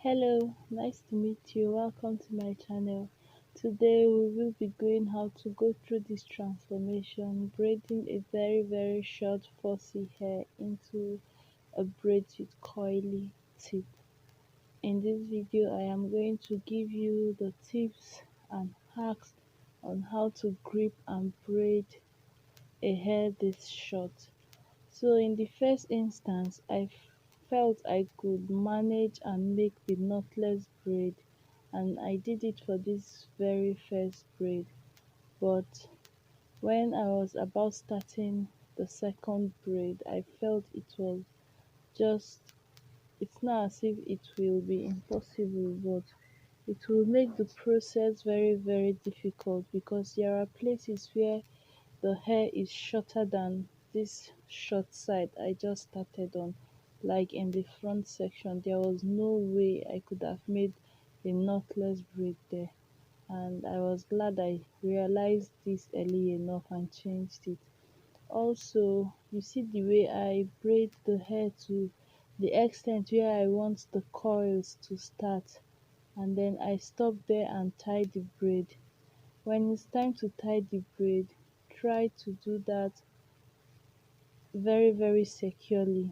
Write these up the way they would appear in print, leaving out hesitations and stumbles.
Hello, nice to meet you. Welcome to my channel. Today we will be going how to go through this transformation, braiding a very short fussy hair into a braid with coily tip. In this video, I am going to give you the tips and hacks on how to grip and braid a hair this short. So in the first instance, I felt I could manage and make the knotless braid, and I did it for this very first braid. But when I was about starting the second braid, I felt it was just, it's not as if it will be impossible, but it will make the process very difficult because there are places where the hair is shorter than this short side I just started on. Like in the front section, there was no way I could have made a knotless braid there, and I was glad I realized this early enough and changed it. Also, you see the way I braid the hair to the extent where I want the coils to start, and then I stop there and tie the braid. When it's time to tie the braid, try to do that very securely,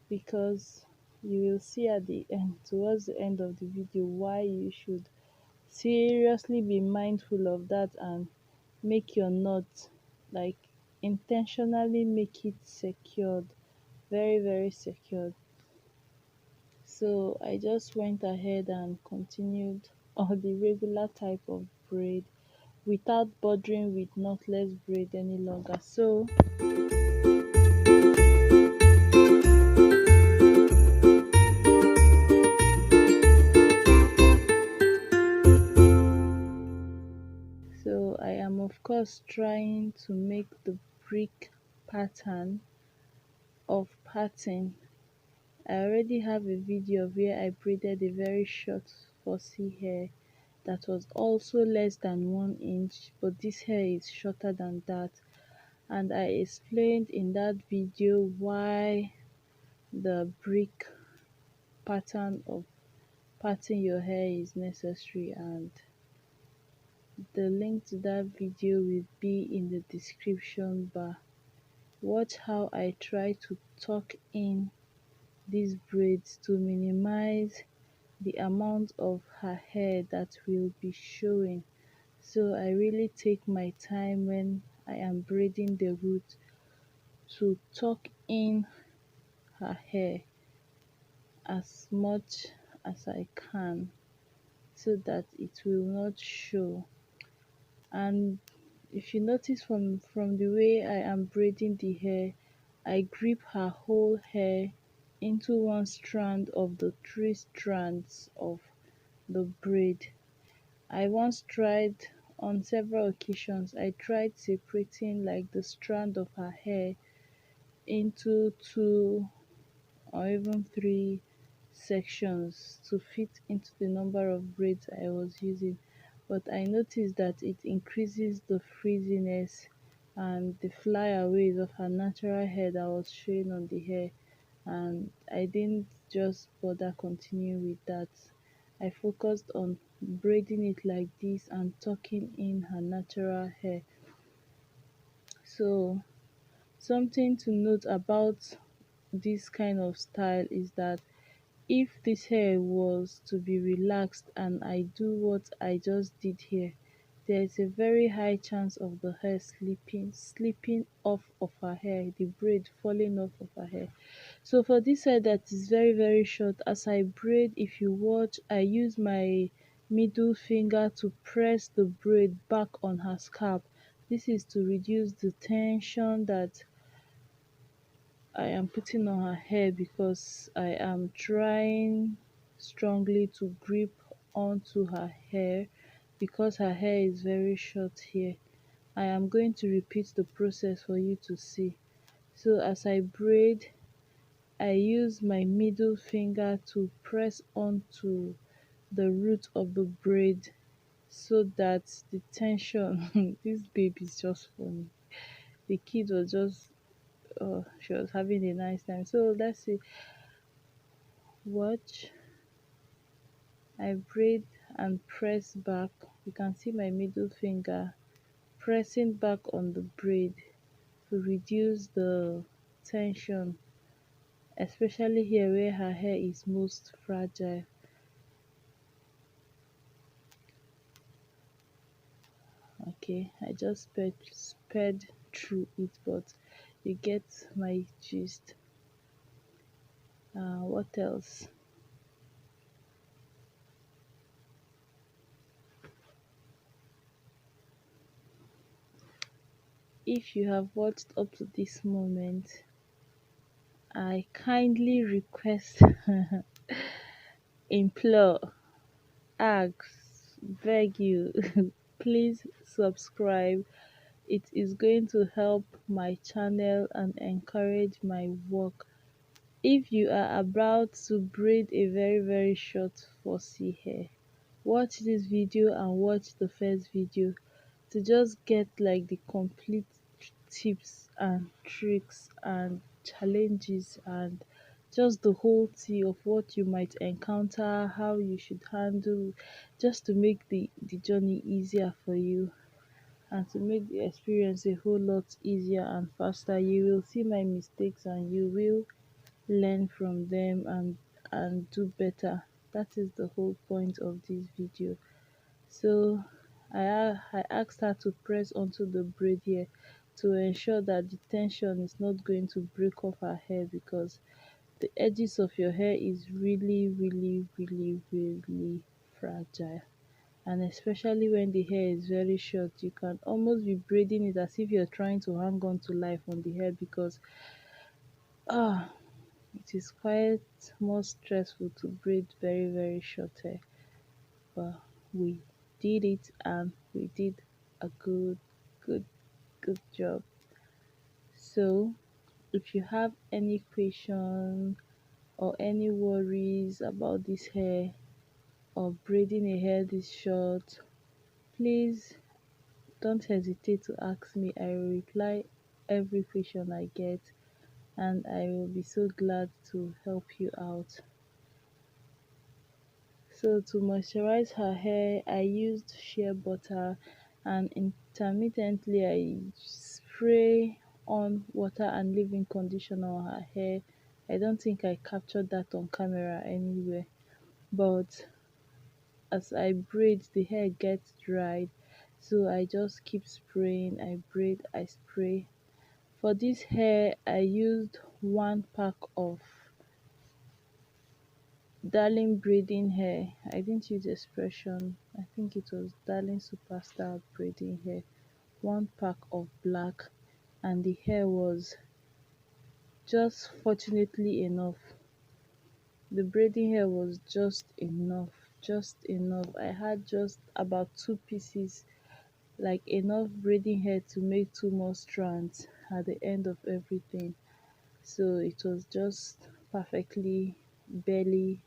because you will see at the end, towards the end of the video, why you should seriously be mindful of that and make your knot, like, intentionally make it secured, very secured. So I just went ahead and continued on the regular type of braid without bothering with knotless braid any longer. So I am of course trying to make the brick pattern of parting. I already have a video of where I braided a very short fussy hair that was also less than 1 inch, but this hair is shorter than that, and I explained in that video why the brick pattern of parting your hair is necessary, and the link to that video will be in the description bar. Watch how I try to tuck in these braids to minimize the amount of her hair that will be showing. So I really take my time when I am braiding the root to tuck in her hair as much as I can so that it will not show. And if you notice from the way I am braiding the hair, I grip her whole hair into one strand of the 3 strands of the braid. I once tried, on several occasions, I tried separating like the strand of her hair into 2 or even 3 sections to fit into the number of braids I was using, but I noticed that it increases the frizziness and the flyaways of her natural hair that was showing on the hair, and I didn't just bother continuing with that. I focused on braiding it like this and tucking in her natural hair. So something to note about this kind of style is that if this hair was to be relaxed and I do what I just did here, there is a very high chance of the hair slipping off of her hair, the braid falling off of her hair. So for this hair that is very short, as I braid, if you watch, I use my middle finger to press the braid back on her scalp. This is to reduce the tension that I am putting on her hair, because I am trying strongly to grip onto her hair because her hair is very short here. I am going to repeat the process for you to see. So as I braid, I use my middle finger to press onto the root of the braid so that the tension this baby is just funny. The kid was just, oh, she was having a nice time. So let's see. Watch. I braid and press back. You can see my middle finger pressing back on the braid to reduce the tension, especially here where her hair is most fragile. Okay, I just sped through it, but you get my gist. What else? If you have watched up to this moment, I kindly request, implore, ask, beg you, please subscribe. It is going to help my channel and encourage my work. If you are about to braid a very short fussy hair, watch this video and watch the first video to just get like the complete tips and tricks and challenges and just the whole tea of what you might encounter, how you should handle, just to make the journey easier for you and to make the experience a whole lot easier and faster. You will see my mistakes and you will learn from them and do better. That is the whole point of this video. So I asked her to press onto the braid here to ensure that the tension is not going to break off her hair, because the edges of your hair is really fragile. And especially when the hair is very short, you can almost be braiding it as if you're trying to hang on to life on the hair, because ah it is quite more stressful to braid very short hair. But we did it and we did a good good job. So if you have any question or any worries about this hair or braiding a hair this short, please don't hesitate to ask me. I will reply every question I get and I will be so glad to help you out. So to moisturize her hair, I used shea butter and intermittently I spray on water and leave-in conditioner on her hair. I don't think I captured that on camera anywhere, but as I braid, the hair gets dried, so I just keep spraying. I braid, I spray. For this hair, I used 1 pack of darling braiding hair. I didn't use expression. I think it was darling superstar braiding hair. 1 pack of black, and the hair was just fortunately enough. The braiding hair was just enough, just enough. I had just about 2 pieces, like enough braiding hair to make 2 more strands at the end of everything. So it was just perfectly barely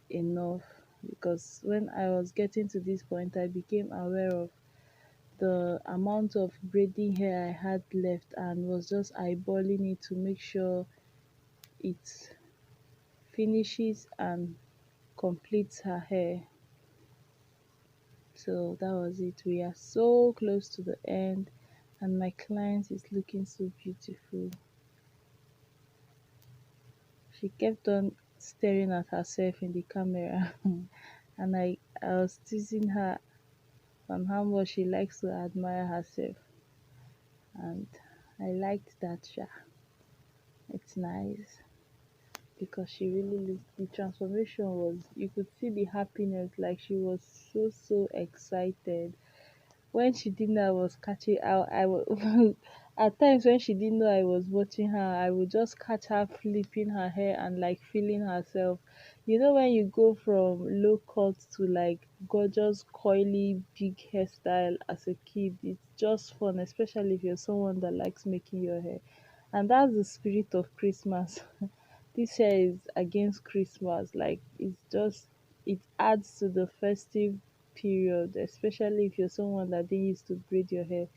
enough, because when I was getting to this point, I became aware of the amount of braiding hair I had left and was just eyeballing it to make sure it finishes and completes her hair. So that was it. We are so close to the end and my client is looking so beautiful. She kept on staring at herself in the camera and I was teasing her on how much she likes to admire herself, and I liked that. Yeah, it's nice because she really looked, the transformation was, you could see the happiness, like she was so excited. When she didn't know I was catching out, I was at times when she didn't know I was watching her, I would just catch her flipping her hair and like feeling herself. You know, when you go from low cut to like gorgeous coily big hairstyle as a kid, it's just fun, especially if you're someone that likes making your hair. And that's the spirit of Christmas. This hair is against Christmas, like it's just, it adds to the festive period, especially if you're someone that didn't used to braid your hair.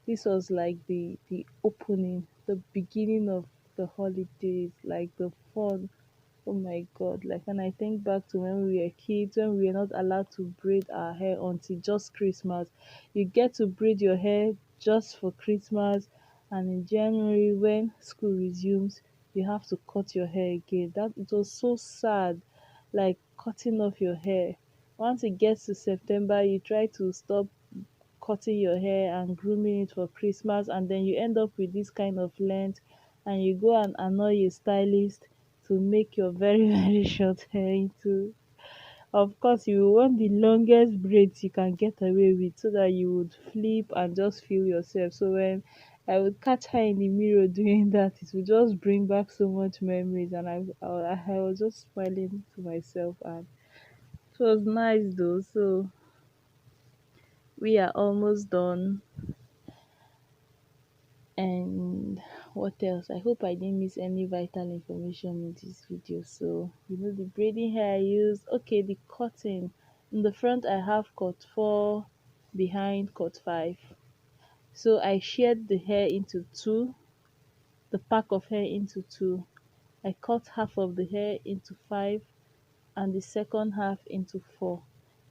This was like the opening, the beginning of the holidays, like the fun. Oh my god, like when I think back to when we were kids, when we were not allowed to braid our hair until just Christmas. You get to braid your hair just for Christmas, and in January when school resumes, you have to cut your hair again. That it was so sad, like cutting off your hair. Once it gets to September, you try to stop cutting your hair and grooming it for Christmas, and then you end up with this kind of length, and you go and annoy a stylist to make your very very short hair into. Of course, you will want the longest braids you can get away with so that you would flip and just feel yourself. So when I would catch her in the mirror doing that, it would just bring back so much memories, and I was just smiling to myself, and it was nice though. So we are almost done. And what else? I hope I didn't miss any vital information in this video. So the braiding hair I use. Okay, the cutting. In the front I have cut 4, behind cut 5. So I shared the hair into two, the pack of hair into two. I cut half of the hair into 5 and the second half into 4.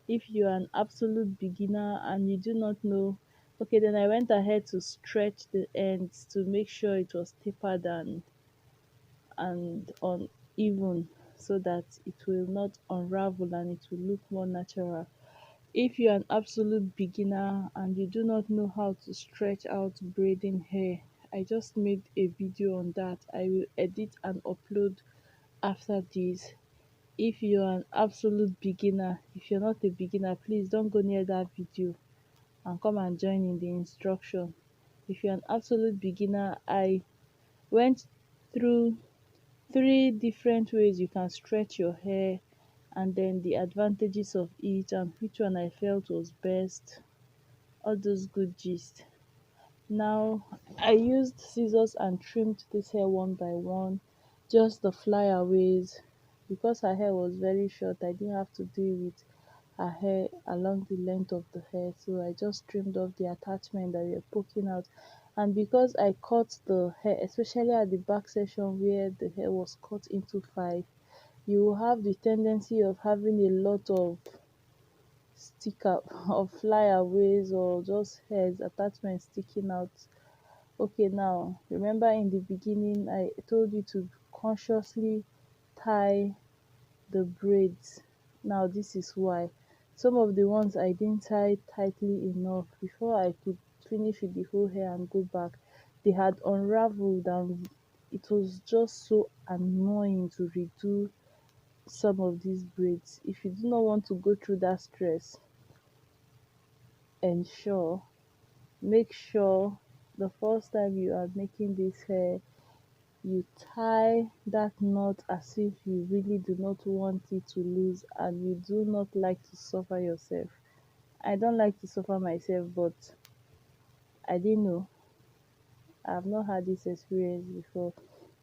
If you are an absolute beginner and you do not know, okay, then I went ahead to stretch the ends to make sure it was tapered and uneven, so that it will not unravel and it will look more natural. If you're an absolute beginner and you do not know how to stretch out braiding hair, I just made a video on that. I will edit and upload after this. If you're an absolute beginner, if you're not a beginner, please don't go near that video and come and join in the instruction. If you're an absolute beginner, I went through 3 different ways you can stretch your hair, and then the advantages of each and which one I felt was best, all those good gist. Now I used scissors and trimmed this hair one by one, just the flyaways. Because her hair was very short, I didn't have to deal with her hair along the length of the hair, so I just trimmed off the attachment that were poking out. And because I cut the hair, especially at the back section where the hair was cut into 5, you will have the tendency of having a lot of stick out of flyaways or just hairs attachments sticking out. Okay, now remember in the beginning I told you to consciously tie the braids. Now this is why. Some of the ones I didn't tie tightly enough before I could finish with the whole hair and go back. They had unraveled, and it was just so annoying to redo some of these braids. If you do not want to go through that stress, ensure make sure the first time you are making this hair, you tie that knot as if you really do not want it to loose and you do not like to suffer yourself. I don't like to suffer myself, but I didn't know. I've not had this experience before.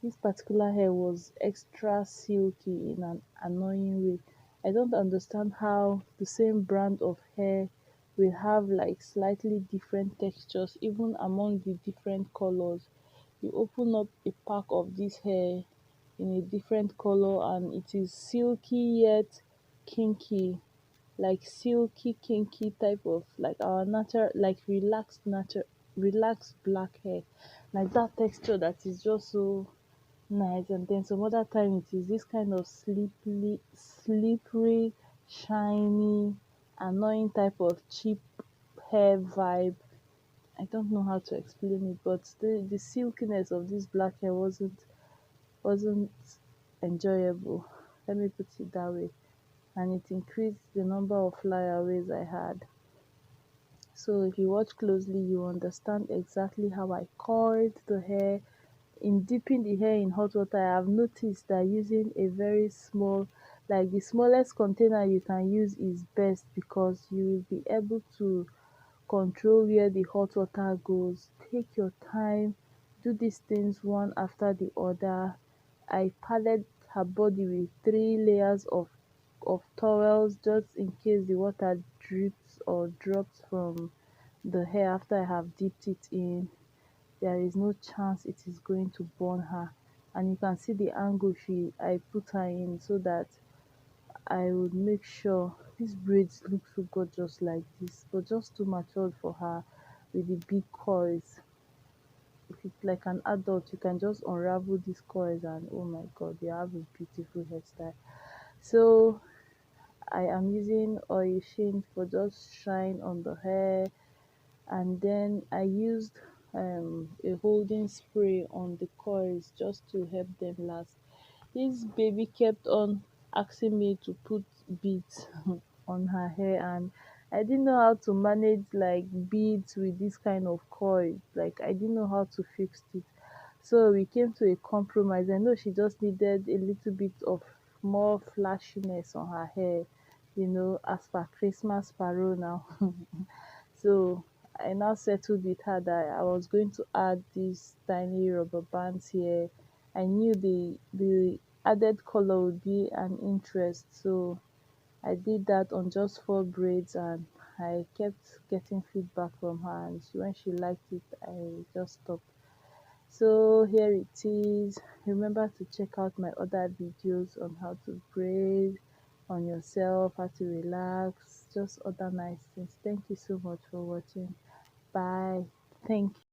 This particular hair was extra silky in an annoying way. I don't understand how the same brand of hair will have like slightly different textures even among the different colors. You open up a pack of this hair in a different color and it is silky yet kinky, like silky kinky type of like our natural, like relaxed black hair, like that texture that is just so nice. And then some other time it is this kind of slippery, shiny, annoying type of cheap hair vibe. I don't know how to explain it, but the silkiness of this black hair wasn't enjoyable, let me put it that way. And it increased the number of flyaways I had. So if you watch closely, you understand exactly how I coiled the hair. In dipping the hair in hot water, I have noticed that using a very small, like the smallest container you can use is best, because you will be able to control where the hot water goes. Take your time, do these things one after the other. I padded her body with 3 layers of towels just in case the water drips or drops from the hair after I have dipped it in. There is no chance it is going to burn her. and you can see the angle she I put her in, so that I would make sure these braids look so gorgeous like this, but just too matured for her with the big coils. If it's like an adult, you can just unravel these coils and oh my god, you have a beautiful hairstyle. So I am using oil sheen for just shine on the hair, and then I used a holding spray on the coils just to help them last. This baby kept on asking me to put beads on her hair, and I didn't know how to manage like beads with this kind of coil. Like I didn't know how to fix it. So we came to a compromise. I know she just needed a little bit of more flashiness on her hair, as per Christmas parole now. So I now settled with her that I was going to add these tiny rubber bands here. I knew the added color would be an interest, so I did that on just 4 braids, and I kept getting feedback from her, and when she liked it, I just stopped. So here it is. Remember to check out my other videos on how to braid on yourself, how to relax, just other nice things. Thank you so much for watching. Bye. Thank you.